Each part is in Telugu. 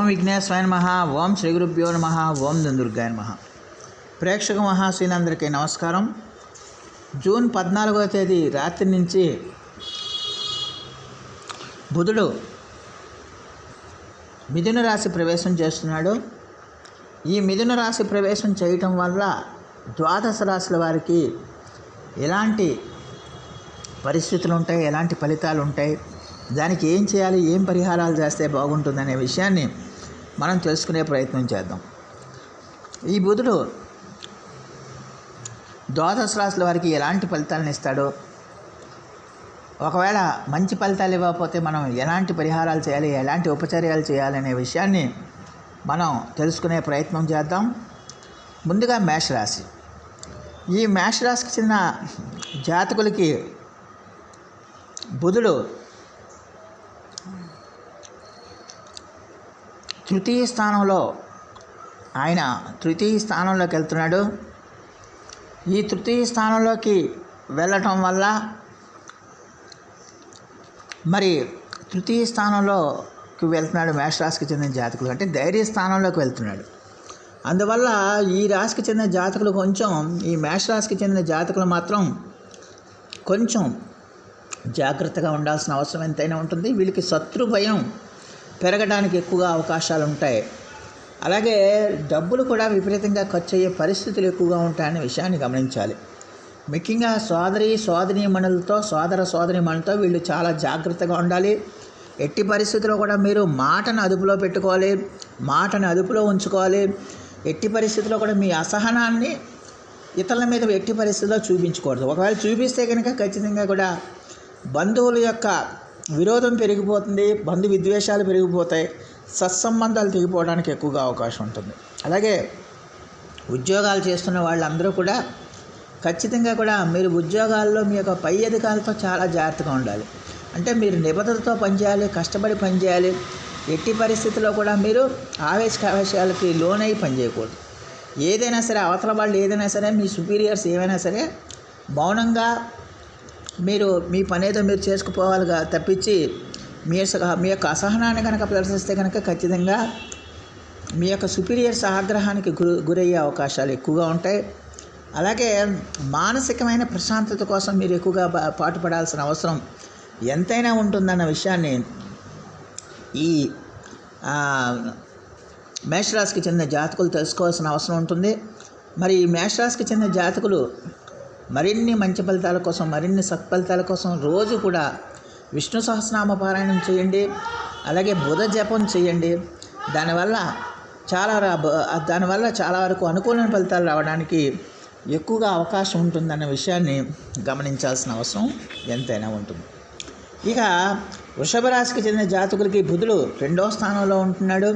విఘ్నేశ్వరాయ నమః. ఓం శ్రీ గురుభ్యో నమః. ఓం దుందుర్గాయ నమః. ప్రేక్షక మహాశీలందరికీ నమస్కారం. జూన్ 14వ తేదీ రాత్రి నుంచి బుధుడు మిథున రాశి ప్రవేశం చేస్తున్నాడు. ఈ మిథున రాశి ప్రవేశం చేయటం వల్ల ద్వాదశ రాశుల వారికి ఎలాంటి పరిస్థితులు ఉంటాయి, ఎలాంటి ఫలితాలు ఉంటాయి, దానికి ఏం చేయాలి, ఏం పరిహారాలు చేస్తే బాగుంటుందనే విషయాన్ని మనం తెలుసుకునే ప్రయత్నం చేద్దాం. ఈ బుధుడు ద్వాదశ రాశుల వారికి ఎలాంటి ఫలితాలను ఇస్తాడో, ఒకవేళ మంచి ఫలితాలు ఇవ్వకపోతే మనం ఎలాంటి పరిహారాలు చేయాలి, ఎలాంటి ఉపచర్యలు చేయాలనే విషయాన్ని మనం తెలుసుకునే ప్రయత్నం చేద్దాం. ముందుగా మేషరాశి. ఈ మేషరాశికి చెందిన జాతకులకి బుధుడు తృతీయ స్థానంలోకి వెళ్తున్నాడు. ఈ తృతీయ స్థానంలోకి వెళ్ళటం వల్ల మరి తృతీయ స్థానంలోకి వెళ్తున్నాడు మేషరాశికి చెందిన జాతకులు, అంటే ధైర్య స్థానంలోకి వెళ్తున్నాడు. అందువల్ల ఈ రాశికి చెందిన జాతకులు ఈ మేషరాశికి చెందిన జాతకులు మాత్రం కొంచెం జాగ్రత్తగా ఉండాల్సిన అవసరం ఎంతైనా ఉంటుంది. వీళ్ళకి శత్రు భయం పెరగడానికి ఎక్కువగా అవకాశాలు ఉంటాయి. అలాగే డబ్బులు కూడా విపరీతంగా ఖర్చు అయ్యే పరిస్థితులు ఎక్కువగా ఉంటాయనే విషయాన్ని గమనించాలి. ముఖ్యంగా సోదర సోదరీమణులతో వీళ్ళు చాలా జాగ్రత్తగా ఉండాలి. ఎట్టి పరిస్థితుల్లో కూడా మీరు మాటను అదుపులో పెట్టుకోవాలి, మాటను అదుపులో ఉంచుకోవాలి. ఎట్టి పరిస్థితుల్లో కూడా మీ అసహనాన్ని ఇతరుల మీద ఎట్టి పరిస్థితుల్లో చూపించకూడదు. ఒకవేళ చూపిస్తే కనుక ఖచ్చితంగా కూడా బంధువుల యొక్క విరోధం పెరిగిపోతుంది, బంధు విద్వేషాలు పెరిగిపోతాయి, సత్సంబంధాలు తెగిపోవడానికి ఎక్కువగా అవకాశం ఉంటుంది. అలాగే ఉద్యోగాలు చేస్తున్న వాళ్ళందరూ కూడా ఖచ్చితంగా కూడా మీరు ఉద్యోగాల్లో మీ యొక్క పై అధికారులతో చాలా జాగ్రత్తగా ఉండాలి. అంటే మీరు నిబద్ధతతో పనిచేయాలి, కష్టపడి పనిచేయాలి. ఎట్టి పరిస్థితుల్లో కూడా మీరు ఆవేశాలకి లోనై పనిచేయకూడదు. ఏదైనా సరే అవతల వాళ్ళు ఏదైనా సరే, మీ సుపీరియర్స్ ఏమైనా సరే మౌనంగా మీరు మీ పనేదో మీరు చేసుకుపోవాలి తప్పించి మీ యొక్క అసహనాన్ని కనుక ప్రదర్శిస్తే కనుక ఖచ్చితంగా మీ యొక్క సుపీరియర్స్ ఆగ్రహానికి గురయ్యే అవకాశాలు ఎక్కువగా ఉంటాయి. అలాగే మానసికమైన ప్రశాంతత కోసం మీరు ఎక్కువగా పాటుపడాల్సిన అవసరం ఎంతైనా ఉంటుందన్న విషయాన్ని ఈ మేషరాశికి చెందిన జాతకులు తెలుసుకోవాల్సిన అవసరం ఉంటుంది. మరి ఈ మేషరాశికి చెందిన జాతకులు మరిన్ని మంచి ఫలితాల కోసం, మరిన్ని సత్ఫలితాల కోసం రోజు కూడా విష్ణు సహస్రనామ పారాయణం చేయండి. అలాగే బుధ జపం చేయండి. దానివల్ల చాలా వరకు అనుకూలమైన ఫలితాలు రావడానికి ఎక్కువగా అవకాశం ఉంటుందన్న విషయాన్ని గమనించాల్సిన అవసరం ఎంతైనా ఉంటుంది. ఇక వృషభ రాశికి చెందిన జాతకులకి బుధుడు 2వ స్థానంలో ఉంటున్నాడు.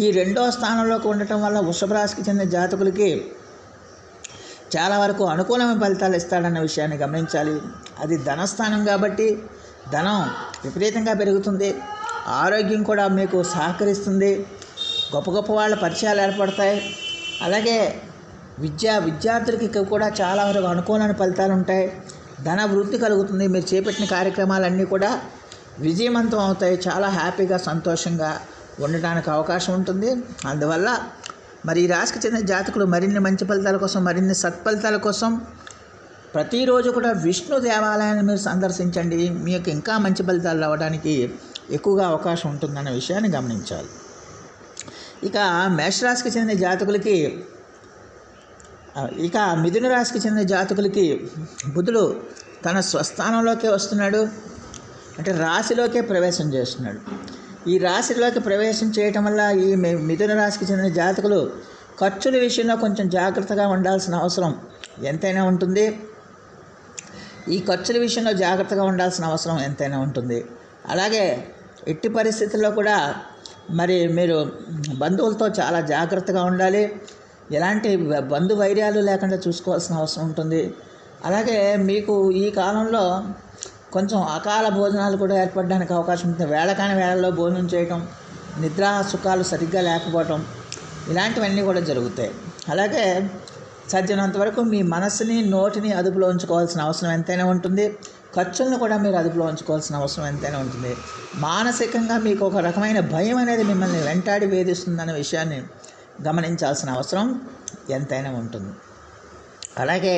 ఈ 2వ స్థానంలోకి ఉండటం వల్ల వృషభ రాశికి చెందిన జాతకులకి చాలా వరకు అనుకూలమైన ఫలితాలు ఇస్తాడన్న విషయాన్ని గమనించాలి. అది ధనస్థానం కాబట్టి ధనం విపరీతంగా పెరుగుతుంది. ఆరోగ్యం కూడా మీకు సహకరిస్తుంది. గొప్ప గొప్ప వాళ్ళ పరిచయాలు ఏర్పడతాయి. అలాగే విద్యార్థులకి కూడా చాలా వరకు అనుకూలమైన ఫలితాలు ఉంటాయి. ధన వృద్ధి కలుగుతుంది. మీరు చేపట్టిన కార్యక్రమాలన్నీ కూడా విజయవంతం అవుతాయి. చాలా హ్యాపీగా సంతోషంగా ఉండడానికి అవకాశం ఉంటుంది. అందువల్ల మరి ఈ రాశికి చెందిన జాతకులు మరిన్ని మంచి ఫలితాల కోసం, మరిన్ని సత్ఫలితాల కోసం ప్రతిరోజు కూడా విష్ణు దేవాలయాన్ని మీరు సందర్శించండి. మీకు ఇంకా మంచి ఫలితాలు రావడానికి ఎక్కువగా అవకాశం ఉంటుందన్న విషయాన్ని గమనించాలి. ఇక మేషరాశికి చెందిన జాతకులకి, ఇక మిథున రాశికి చెందిన జాతకులకి బుధుడు తన స్వస్థానంలోకే వస్తున్నాడు, అంటే రాశిలోకే ప్రవేశం చేస్తున్నాడు. ఈ రాశిలోకి ప్రవేశం చేయటం వల్ల ఈ మిథున రాశికి చెందిన జాతకులు ఖర్చుల విషయంలో కొంచెం జాగ్రత్తగా ఉండాల్సిన అవసరం ఎంతైనా ఉంటుంది. అలాగే ఎట్టి పరిస్థితుల్లో కూడా మరి మీరు బంధువులతో చాలా జాగ్రత్తగా ఉండాలి. ఎలాంటి బంధు వైర్యాలు లేకుండా చూసుకోవాల్సిన అవసరం ఉంటుంది. అలాగే మీకు ఈ కాలంలో కొంచెం అకాల భోజనాలు కూడా ఏర్పడడానికి అవకాశం ఉంటుంది. వేళకాని వేళల్లో భోజనం చేయటం, నిద్రా సుఖాలు సరిగ్గా లేకపోవటం, ఇలాంటివన్నీ కూడా జరుగుతాయి. అలాగే సాధ్యమైనంత వరకు మీ మనసుని, నోటిని అదుపులో ఉంచుకోవాల్సిన అవసరం ఎంతైనా ఉంటుంది. ఖర్చులను కూడా మీరు అదుపులో ఉంచుకోవాల్సిన అవసరం ఎంతైనా ఉంటుంది. మానసికంగా మీకు ఒక రకమైన భయం అనేది మిమ్మల్ని వెంటాడి వేధిస్తుందన్న విషయాన్ని గమనించాల్సిన అవసరం ఎంతైనా ఉంటుంది. అలాగే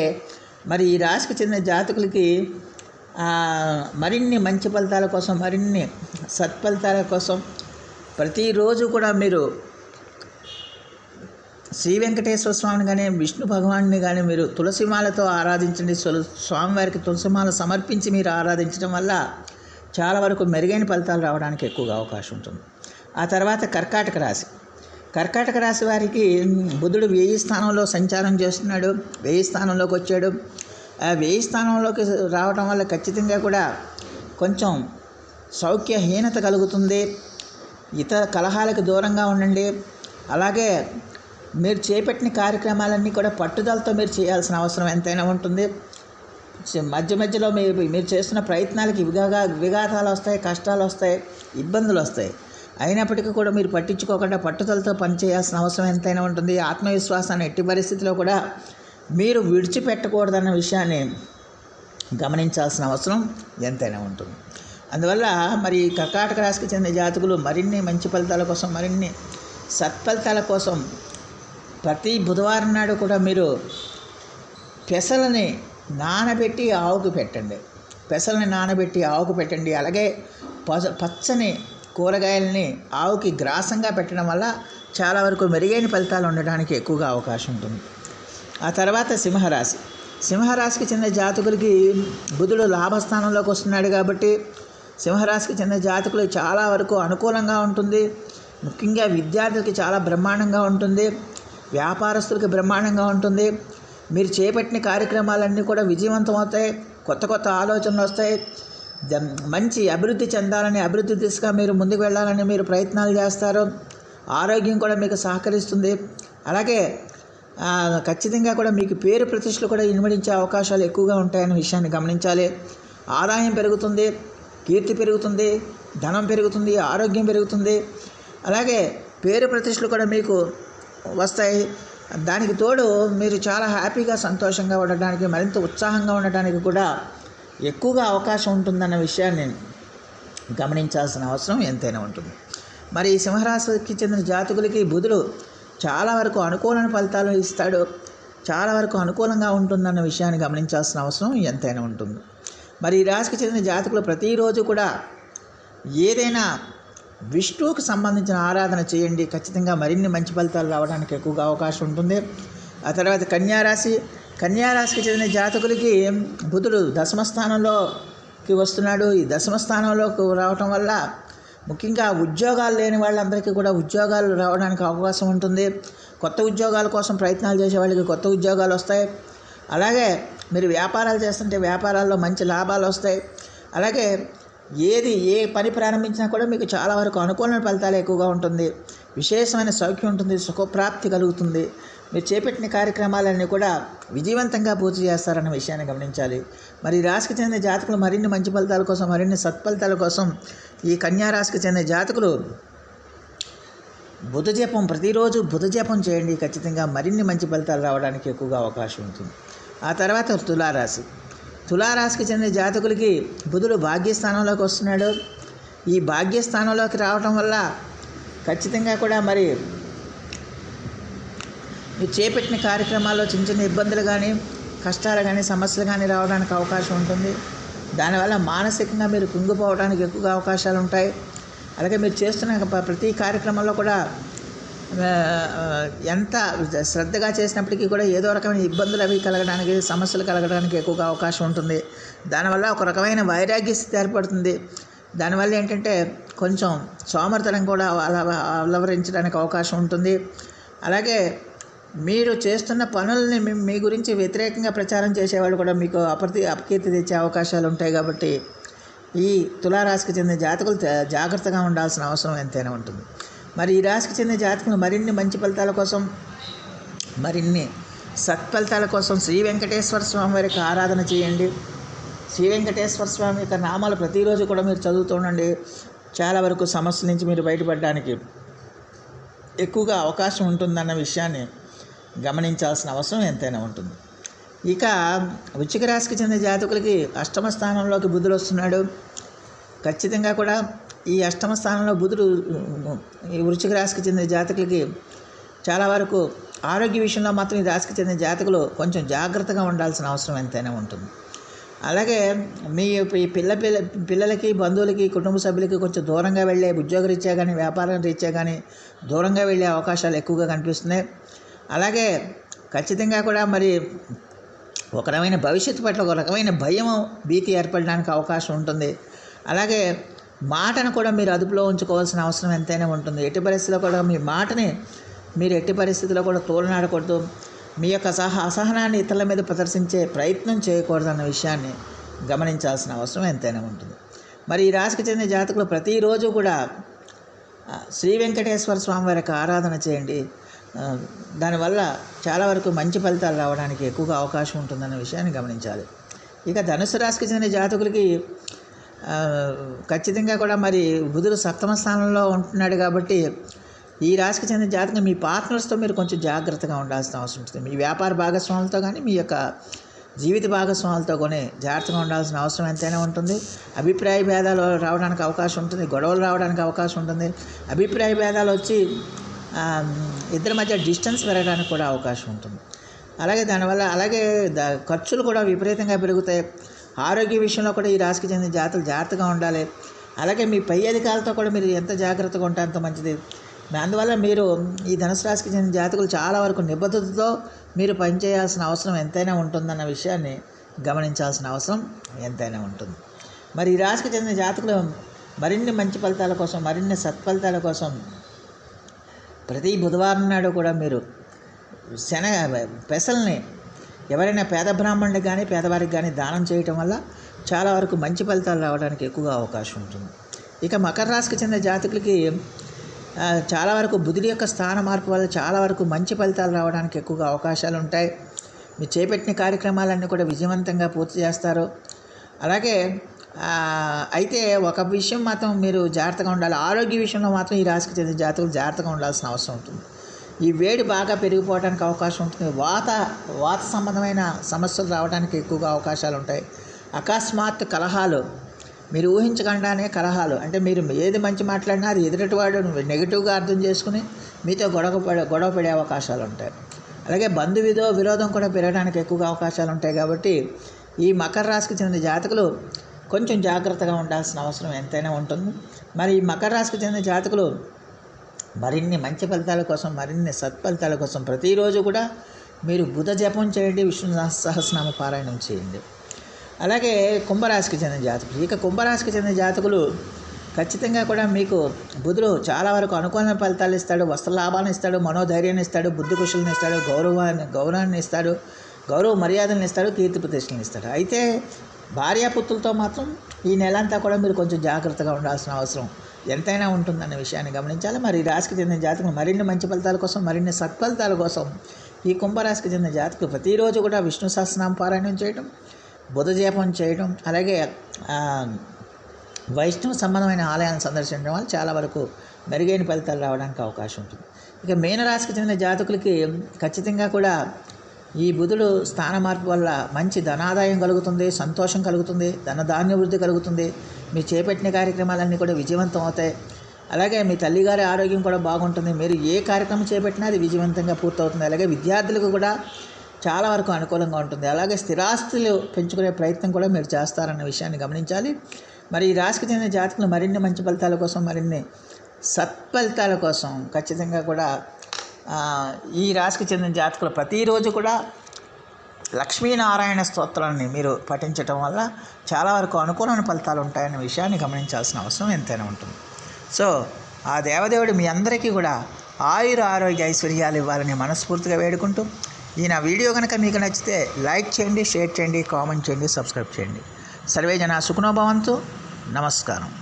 మరి ఈ రాశికి చెందిన జాతకులకి మరిన్ని మంచి ఫలితాల కోసం, మరిన్ని సత్ఫలితాల కోసం ప్రతిరోజు కూడా మీరు శ్రీ వెంకటేశ్వర స్వామిని కానీ, విష్ణు భగవాన్ని కానీ మీరు తులసిమాలతో ఆరాధించండి. స్వామివారికి తులసిమాల సమర్పించి మీరు ఆరాధించడం వల్ల చాలా వరకు మెరుగైన ఫలితాలు రావడానికి ఎక్కువగా అవకాశం ఉంటుంది. ఆ తర్వాత కర్కాటక రాశి వారికి బుధుడు 1000 స్థానంలో సంచారం చేస్తున్నాడు. 1000 స్థానంలోకి వచ్చాడు. ఆ 1000 స్థానంలోకి రావడం వల్ల ఖచ్చితంగా కూడా కొంచెం సౌఖ్యహీనత కలుగుతుంది. ఇతర కలహాలకు దూరంగా ఉండండి. అలాగే మీరు చేపట్టిన కార్యక్రమాలన్నీ కూడా పట్టుదలతో మీరు చేయాల్సిన అవసరం ఎంతైనా ఉంటుంది. మధ్యలో మీరు చేస్తున్న ప్రయత్నాలకి విఘాతాలు వస్తాయి, కష్టాలు వస్తాయి, ఇబ్బందులు వస్తాయి. అయినప్పటికీ కూడా మీరు పట్టించుకోకుండా పట్టుదలతో పనిచేయాల్సిన అవసరం ఎంతైనా ఉంటుంది. ఆత్మవిశ్వాసాన్ని ఎట్టి పరిస్థితిలో కూడా మీరు విడిచిపెట్టకూడదన్న విషయాన్ని గమనించాల్సిన అవసరం ఎంతైనా ఉంటుంది. అందువల్ల మరి కర్కాటక రాశికి చెందిన జాతకులు మరిన్ని మంచి ఫలితాల కోసం, మరిన్ని సత్ఫలితాల కోసం ప్రతి బుధవారం నాడు కూడా మీరు పెసలని నానబెట్టి ఆవుకు పెట్టండి. అలాగే పచ్చని కూరగాయలని ఆవుకి గ్రాసంగా పెట్టడం వల్ల చాలా వరకు మెరుగైన ఫలితాలు ఉండడానికి ఎక్కువగా అవకాశం ఉంటుంది. ఆ తర్వాత సింహరాశికి చెందిన జాతకులకి బుధుడు లాభస్థానంలోకి వస్తున్నాడు కాబట్టి సింహరాశికి చెందిన జాతకులు చాలా వరకు అనుకూలంగా ఉంటుంది. ముఖ్యంగా విద్యార్థులకి చాలా బ్రహ్మాండంగా ఉంటుంది. వ్యాపారస్తులకి బ్రహ్మాండంగా ఉంటుంది. మీరు చేపట్టిన కార్యక్రమాలన్నీ కూడా విజయవంతం అవుతాయి. కొత్త ఆలోచనలు వస్తాయి. మంచి అభివృద్ధి దిశగా మీరు ముందుకు వెళ్ళాలని మీరు ప్రయత్నాలు చేస్తారు. ఆరోగ్యం కూడా మీకు సహకరిస్తుంది. అలాగే ఖచ్చితంగా కూడా మీకు పేరు ప్రతిష్టలు కూడా ఇనుమడించే అవకాశాలు ఎక్కువగా ఉంటాయనే విషయాన్ని గమనించాలి. ఆదాయం పెరుగుతుంది, కీర్తి పెరుగుతుంది, ధనం పెరుగుతుంది, ఆరోగ్యం పెరుగుతుంది. అలాగే పేరు ప్రతిష్టలు కూడా మీకు వస్తాయి. దానికి తోడు మీరు చాలా హ్యాపీగా, సంతోషంగా ఉండడానికి, మరింత ఉత్సాహంగా ఉండడానికి కూడా ఎక్కువగా అవకాశం ఉంటుందన్న విషయాన్ని గమనించాల్సిన అవసరం ఎంతైనా ఉంటుంది. మరి ఈ సింహరాశికి చెందిన జాతకులకి బుధుడు చాలా వరకు అనుకూలమైన ఫలితాలు ఇస్తాడు. చాలా వరకు అనుకూలంగా ఉంటుందన్న విషయాన్ని గమనించాల్సిన అవసరం ఎంతైనా ఉంటుంది. మరి ఈ రాశికి చెందిన జాతకులు ప్రతిరోజు కూడా ఏదైనా విష్ణువుకు సంబంధించిన ఆరాధన చేయండి. ఖచ్చితంగా మరిన్ని మంచి ఫలితాలు రావడానికి ఎక్కువగా అవకాశం ఉంటుంది. ఆ తర్వాత కన్యారాశికి చెందిన జాతకులకి బుధుడు దశమ స్థానంలోకి వస్తున్నాడు. ఈ దశమ స్థానంలోకి రావటం వల్ల ముఖ్యంగా ఉద్యోగాలు లేని వాళ్ళందరికీ కూడా ఉద్యోగాలు రావడానికి అవకాశం ఉంటుంది. కొత్త ఉద్యోగాల కోసం ప్రయత్నాలు చేసే వాళ్ళకి కొత్త ఉద్యోగాలు వస్తాయి. అలాగే మీరు వ్యాపారాలు చేస్తుంటే వ్యాపారాల్లో మంచి లాభాలు వస్తాయి. అలాగే ఏ పని ప్రారంభించినా కూడా మీకు చాలా వరకు అనుకూలమైన ఫలితాలు ఎక్కువగా ఉంటుంది. విశేషమైన సౌఖ్యం ఉంటుంది, సుఖప్రాప్తి కలుగుతుంది. మీరు చేపట్టిన కార్యక్రమాలన్నీ కూడా విజయవంతంగా పూర్తి చేస్తారన్న విషయాన్ని గమనించాలి. మరి రాశికి చెందిన జాతకులు మరిన్ని మంచి ఫలితాల కోసం, మరిన్ని సత్ఫలితాల కోసం ఈ కన్యా రాశికి చెందిన జాతకులు ప్రతిరోజు బుధ జపం చేయండి. ఖచ్చితంగా మరిన్ని మంచి ఫలితాలు రావడానికి ఎక్కువగా అవకాశం ఉంటుంది. ఆ తర్వాత తులారాశికి చెందిన జాతకులకి బుధుడు భాగ్యస్థానంలోకి వస్తున్నాడు. ఈ భాగ్యస్థానంలోకి రావటం వల్ల ఖచ్చితంగా కూడా మరి మీరు చేపట్టిన కార్యక్రమాల్లో చిన్న ఇబ్బందులు కానీ, కష్టాలు కానీ, సమస్యలు కానీ రావడానికి అవకాశం ఉంటుంది. దానివల్ల మానసికంగా మీరు కుంగిపోవడానికి ఎక్కువగా అవకాశాలు ఉంటాయి. అలాగే మీరు చేస్తున్న ప్రతి కార్యక్రమంలో కూడా ఎంత శ్రద్ధగా చేసినప్పటికీ కూడా ఏదో రకమైన ఇబ్బందులు అవి కలగడానికి, సమస్యలు కలగడానికి ఎక్కువగా అవకాశం ఉంటుంది. దానివల్ల ఒక రకమైన వైరాగ్య స్థితి ఏర్పడుతుంది. దానివల్ల ఏంటంటే కొంచెం సోమరితనం కూడా అలవరించడానికి అవకాశం ఉంటుంది. అలాగే మీరు చేస్తున్న పనులని మీ గురించి వ్యతిరేకంగా ప్రచారం చేసేవాళ్ళు కూడా మీకు అపకీర్తి తెచ్చే అవకాశాలు ఉంటాయి. కాబట్టి ఈ తులారాశికి చెందిన జాతకులు జాగ్రత్తగా ఉండాల్సిన అవసరం ఎంతైనా ఉంటుంది. మరి ఈ రాశికి చెందిన జాతకులు మరిన్ని మంచి ఫలితాల కోసం, మరిన్ని సత్ఫలితాల కోసం శ్రీ వెంకటేశ్వర స్వామి వారికి ఆరాధన చేయండి. శ్రీ వెంకటేశ్వర స్వామి యొక్క నామాలు ప్రతిరోజు కూడా మీరు చదువుతూ ఉండండి. చాలా వరకు సమస్యల నుంచి మీరు బయటపడడానికి ఎక్కువగా అవకాశం ఉంటుందన్న విషయాన్ని గమనించాల్సిన అవసరం ఎంతైనా ఉంటుంది. ఇక వృశ్చిక రాశికి చెందిన జాతకులకి అష్టమ స్థానంలోకి బుధుడు వస్తున్నాడు. ఖచ్చితంగా కూడా ఈ అష్టమ స్థానంలో బుధుడు ఈ వృశ్చిక రాశికి చెందిన జాతకులకి చాలా వరకు ఆరోగ్య విషయంలో మాత్రం ఈ రాశికి చెందిన జాతకులు కొంచెం జాగ్రత్తగా ఉండాల్సిన అవసరం ఎంతైనా ఉంటుంది. అలాగే మీ పిల్లలకి, బంధువులకి, కుటుంబ సభ్యులకి కొంచెం దూరంగా వెళ్ళే, ఉద్యోగ రీత్యా కానీ వ్యాపారం రీత్యా కానీ దూరంగా వెళ్ళే అవకాశాలు ఎక్కువగా కనిపిస్తున్నాయి. అలాగే ఖచ్చితంగా కూడా మరి ఒక రకమైన భవిష్యత్తు పట్ల ఒక రకమైన భయం, భీతి ఏర్పడడానికి అవకాశం ఉంటుంది. అలాగే మాటను కూడా మీరు అదుపులో ఉంచుకోవాల్సిన అవసరం ఎంతైనా ఉంటుంది. ఎట్టి పరిస్థితుల్లో కూడా మీ మాటని మీరు ఎట్టి పరిస్థితుల్లో కూడా తోలనాడకూడదు. మీ యొక్క అసహనాన్ని ఇతరుల మీద ప్రదర్శించే ప్రయత్నం చేయకూడదు అన్న విషయాన్ని గమనించాల్సిన అవసరం ఎంతైనా ఉంటుంది. మరి ఈ రాశికి చెందిన జాతకులు ప్రతిరోజు కూడా శ్రీ వెంకటేశ్వర స్వామి వారికి ఆరాధన చేయండి. దానివల్ల చాలా వరకు మంచి ఫలితాలు రావడానికి ఎక్కువగా అవకాశం ఉంటుందన్న విషయాన్ని గమనించాలి. ఇక ధనుసు రాశికి చెందిన జాతకులకి ఖచ్చితంగా కూడా మరి బుధుడు సప్తమ స్థానంలో ఉంటున్నాడు కాబట్టి ఈ రాశికి చెందిన జాతకం మీ పార్ట్నర్స్తో మీరు కొంచెం జాగ్రత్తగా ఉండాల్సిన అవసరం ఉంటుంది. మీ వ్యాపార భాగస్వాములతో కానీ మీ యొక్క జీవిత భాగస్వాములతో కానీ జాగ్రత్తగా ఉండాల్సిన అవసరం ఎంతైనా ఉంటుంది. అభిప్రాయ భేదాలు రావడానికి అవకాశం ఉంటుంది, గొడవలు రావడానికి అవకాశం ఉంటుంది. అభిప్రాయ భేదాలు వచ్చి ఇద్దరి మధ్య డిస్టెన్స్ పెరగడానికి కూడా అవకాశం ఉంటుంది. దానివల్ల ఖర్చులు కూడా విపరీతంగా పెరుగుతాయి. ఆరోగ్య విషయంలో కూడా ఈ రాశికి చెందిన జాతకులు జాగ్రత్తగా ఉండాలి. అలాగే మీ పై అధికారులతో కూడా మీరు ఎంత జాగ్రత్తగా ఉంటే అంత మంచిది. అందువల్ల మీరు ఈ ధనుసు రాశికి చెందిన జాతకులు చాలా వరకు నిబద్ధతతో మీరు పనిచేయాల్సిన అవసరం ఎంతైనా ఉంటుందన్న విషయాన్ని గమనించాల్సిన అవసరం ఎంతైనా ఉంటుంది. మరి ఈ రాశికి చెందిన జాతకులు మరిన్ని మంచి ఫలితాల కోసం, మరిన్ని సత్ఫలితాల కోసం ప్రతి బుధవారం నాడు కూడా మీరు పెసల్ని ఎవరైనా పేద బ్రాహ్మణుడికి కానీ పేదవారికి కానీ దానం చేయటం వల్ల చాలా వరకు మంచి ఫలితాలు రావడానికి ఎక్కువగా అవకాశం ఉంటుంది. ఇక మకర రాశికి చెందిన జాతకులకి చాలా వరకు బుధుడి యొక్క స్థాన మార్పు వల్ల చాలా వరకు మంచి ఫలితాలు రావడానికి ఎక్కువగా అవకాశాలు ఉంటాయి. మీరు చేపట్టిన కార్యక్రమాలన్నీ కూడా విజయవంతంగా పూర్తి చేస్తారు. అయితే ఒక విషయం మాత్రం మీరు జాగ్రత్తగా ఉండాలి. ఆరోగ్య విషయంలో మాత్రం ఈ రాశికి చెందిన జాతకులు జాగ్రత్తగా ఉండాల్సిన అవసరం ఉంటుంది. ఈ వేడి బాగా పెరిగిపోవడానికి అవకాశం ఉంటుంది. వాత సంబంధమైన సమస్యలు రావడానికి ఎక్కువగా అవకాశాలు ఉంటాయి. అకస్మాత్ కలహాలు, మీరు ఊహించకుండానే కలహాలు, అంటే మీరు ఏది మంచి మాట్లాడినా అది ఎదుటివాడు నెగిటివ్గా అర్థం చేసుకుని మీతో గొడవ పడే అవకాశాలు ఉంటాయి. అలాగే విరోధం కూడా పెరగడానికి ఎక్కువగా అవకాశాలు ఉంటాయి. కాబట్టి ఈ మకర రాశికి చెందిన జాతకులు కొంచెం జాగ్రత్తగా ఉండాల్సిన అవసరం ఎంతైనా ఉంటుంది. మరి ఈ మకర రాశికి చెందిన జాతకులు మరిన్ని మంచి ఫలితాల కోసం, మరిన్ని సత్ఫలితాల కోసం ప్రతిరోజు కూడా మీరు బుధ జపం చేయండి, విష్ణు సహస్రనామ పారాయణం చేయండి. అలాగే కుంభరాశికి చెందిన జాతకులు, ఇక కుంభరాశికి చెందిన జాతకులు ఖచ్చితంగా కూడా మీకు బుధుడు చాలా వరకు అనుకూలమైన ఫలితాలు ఇస్తాడు, వస్త్ర లాభాలను ఇస్తాడు, మనోధైర్యాన్ని ఇస్తాడు, బుద్ధి కుశలను ఇస్తాడు, గౌరవాన్ని ఇస్తాడు, గౌరవ మర్యాదలను ఇస్తాడు, కీర్తి ప్రతిష్టలను ఇస్తాడు. అయితే భార్యాపుత్రులతో మాత్రం ఈ నెలంతా కూడా మీరు కొంచెం జాగ్రత్తగా ఉండాల్సిన అవసరం ఎంతైనా ఉంటుందన్న విషయాన్ని గమనించాలి. మరి ఈ రాశికి చెందిన జాతకులు మరిన్ని మంచి ఫలితాల కోసం, మరిన్ని సత్ఫలితాల కోసం ఈ కుంభరాశికి చెందిన జాతకులు ప్రతిరోజు కూడా విష్ణు సహస్రనామ పారాయణం చేయడం, బుధ జపం చేయడం, అలాగే వైష్ణవ సంబంధమైన ఆలయాలను సందర్శించడం వల్ల చాలా వరకు మెరుగైన ఫలితాలు రావడానికి అవకాశం ఉంటుంది. ఇక మీనరాశికి చెందిన జాతకులకి ఖచ్చితంగా కూడా ఈ బుధుడు స్థాన మార్పు వల్ల మంచి ధనాదాయం కలుగుతుంది, సంతోషం కలుగుతుంది, ధనధాన్య వృద్ధి కలుగుతుంది. మీరు చేపట్టిన కార్యక్రమాలన్నీ కూడా విజయవంతం అవుతాయి. అలాగే మీ తల్లిగారి ఆరోగ్యం కూడా బాగుంటుంది. మీరు ఏ కార్యక్రమం చేపట్టినా అది విజయవంతంగా పూర్తవుతుంది. అలాగే విద్యార్థులకు కూడా చాలా వరకు అనుకూలంగా ఉంటుంది. అలాగే స్థిరాస్తులు పెంచుకునే ప్రయత్నం కూడా మీరు చేస్తారన్న విషయాన్ని గమనించాలి. మరి ఈ రాశికి చెందిన జాతకులు మరిన్ని మంచి ఫలితాల కోసం, మరిన్ని సత్ఫలితాల కోసం ఖచ్చితంగా కూడా ఈ రాశికి చెందిన జాతకులు ప్రతిరోజు కూడా లక్ష్మీనారాయణ స్తోత్రాన్ని మీరు పఠించటం వల్ల చాలా వరకు అనుకూలమైన ఫలితాలు ఉంటాయనే విషయాన్ని గమనించాల్సిన అవసరం ఎంతైనా ఉంటుంది. సో ఆ దేవదేవుడు మీ అందరికీ కూడా ఆరోగ్య ఐశ్వర్యాలు ఇవ్వాలని మనస్ఫూర్తిగా వేడుకుంటూ, ఈ నా వీడియో కనుక మీకు నచ్చితే లైక్ చేయండి, షేర్ చేయండి, కామెంట్ చేయండి, సబ్స్క్రైబ్ చేయండి. సర్వే జనా సుఖనో భవంతు. నమస్కారం.